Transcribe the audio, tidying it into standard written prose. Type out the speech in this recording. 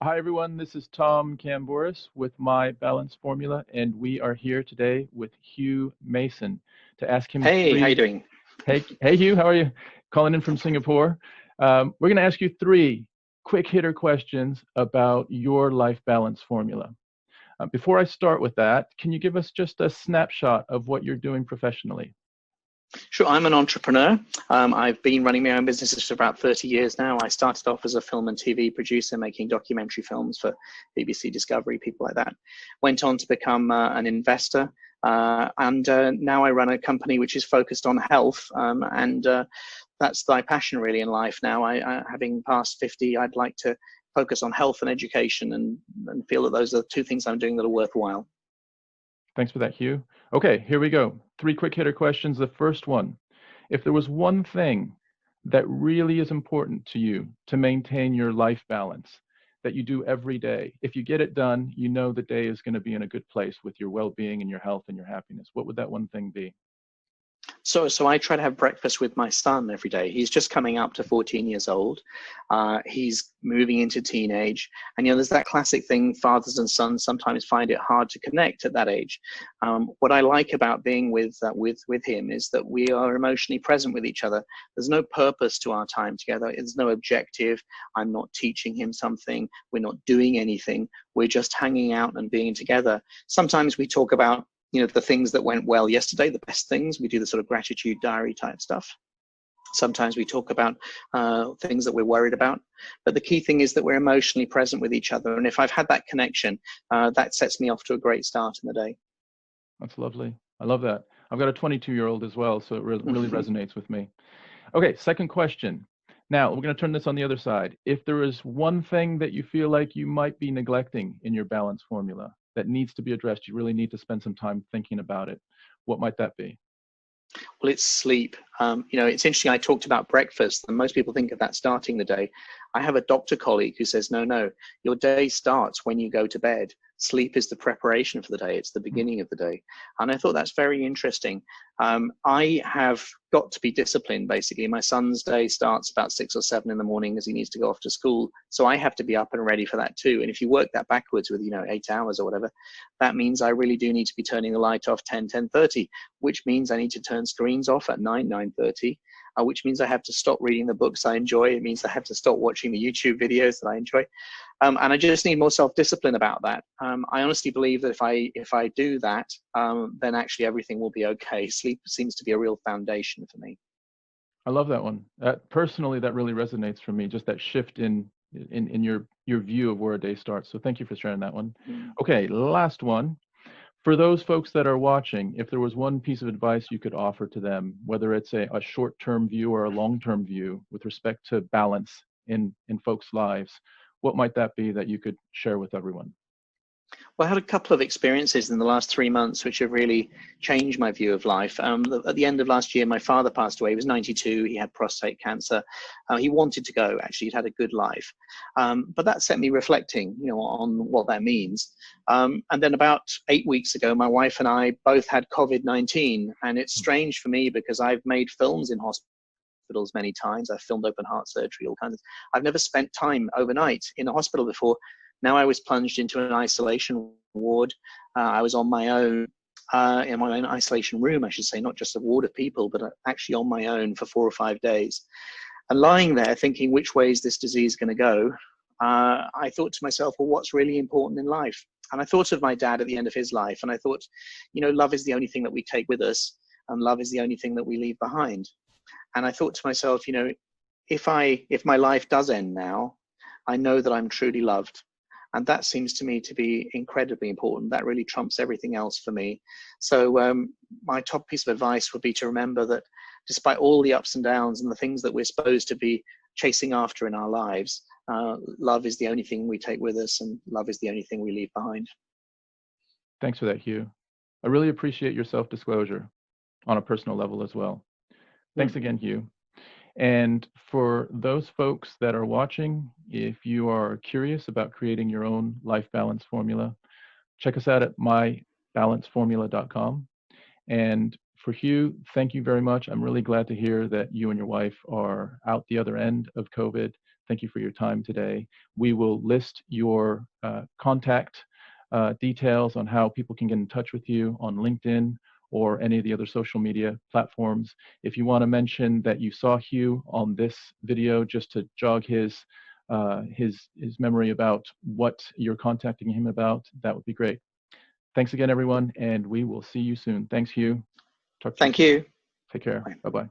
Hi, everyone. This is Tom Camboris with My Balance Formula, and we are here today with Hugh Mason to ask him Hey, how you three. doing? Hey, Hugh, how are you? Calling in from Singapore. We're going to ask you three quick hitter questions about your life balance formula. Before I start with that, can you give us just a snapshot of what you're doing professionally? Sure, I'm an entrepreneur. I've been running my own businesses for about 30 years now. I started off as a film and TV producer, making documentary films for BBC Discovery, people like that. Went on to become an investor, and now I run a company which is focused on health, and that's my passion really in life now. Having passed 50, I'd like to focus on health and education and feel that those are the two things I'm doing that are worthwhile. Thanks for that, Hugh. Okay, here we go. Three quick hitter questions. The first one, if there was one thing that really is important to you to maintain your life balance that you do every day, if you get it done, you know the day is going to be in a good place with your well-being and your health and your happiness. What would that one thing be? So I try to have breakfast with my son every day. He's just coming up to 14 years old. He's moving into teenage, and there's that classic thing: fathers and sons sometimes find it hard to connect at that age. What I like about being with him is that we are emotionally present with each other. There's no purpose to our time together. There's no objective. I'm not teaching him something. We're not doing anything. We're just hanging out and being together. Sometimes we talk about the things that went well yesterday, the best things. We do the sort of gratitude diary type stuff. Sometimes we talk about things that we're worried about. But the key thing is that we're emotionally present with each other. And if I've had that connection, that sets me off to a great start in the day. That's lovely. I love that. I've got a 22-year-old as well, so it really resonates with me. Okay, second question. Now, we're going to turn this on the other side. If there is one thing that you feel like you might be neglecting in your balance formula that needs to be addressed, you really need to spend some time thinking about it, what might that be? Well, it's sleep. It's interesting. I talked about breakfast, and most people think of that starting the day. I have a doctor colleague who says, no, your day starts when you go to bed. Sleep is the preparation for the day. It's the beginning of the day. And I thought that's very interesting. I have got to be disciplined, basically. My son's day starts about 6 or 7 in the morning as he needs to go off to school. So I have to be up and ready for that too. And if you work that backwards with, 8 hours or whatever, that means I really do need to be turning the light off 10:30, which means I need to turn screens off at 9:30, which means I have to stop reading the books I enjoy. It means I have to stop watching the YouTube videos that I enjoy. And I just need more self-discipline about that. I honestly believe that if I do that, then actually everything will be okay. Sleep seems to be a real foundation for me. I love that one. Personally, that really resonates for me, just that shift in your view of where a day starts. So thank you for sharing that one. Okay, last one. For those folks that are watching, if there was one piece of advice you could offer to them, whether it's a short-term view or a long-term view with respect to balance in folks' lives, what might that be that you could share with everyone? Well, I had a couple of experiences in the last 3 months which have really changed my view of life. At the end of last year, my father passed away. He was 92. He had prostate cancer. He wanted to go, actually. He'd had a good life. But that set me reflecting, on what that means. And then about 8 weeks ago, my wife and I both had COVID-19. And it's strange for me because I've made films in hospitals many times. I've filmed open heart surgery, all kinds of. I've never spent time overnight in a hospital before. Now I was plunged into an isolation ward. I was on my own, in my own isolation room, I should say, not just a ward of people, but actually on my own for 4 or 5 days. And lying there thinking, which way is this disease going to go? I thought to myself, well, what's really important in life? And I thought of my dad at the end of his life. And I thought, love is the only thing that we take with us. And love is the only thing that we leave behind. And I thought to myself, if my life does end now, I know that I'm truly loved. And that seems to me to be incredibly important. That really trumps everything else for me. So my top piece of advice would be to remember that despite all the ups and downs and the things that we're supposed to be chasing after in our lives, love is the only thing we take with us, and love is the only thing we leave behind. Thanks for that, Hugh. I really appreciate your self-disclosure on a personal level as well. Thanks again, Hugh. And for those folks that are watching, if you are curious about creating your own life balance formula, check us out at mybalanceformula.com. And For Hugh, thank you very much. I'm really glad to hear that you and your wife are out the other end of COVID. Thank you for your time today. We will list your contact details on how people can get in touch with you on LinkedIn or any of the other social media platforms. If you want to mention that you saw Hugh on this video, just to jog his memory about what you're contacting him about, that would be great. Thanks again, everyone, and we will see you soon. Thanks, Hugh. Talk to you soon. Thank you. Take care. Bye. Bye-bye.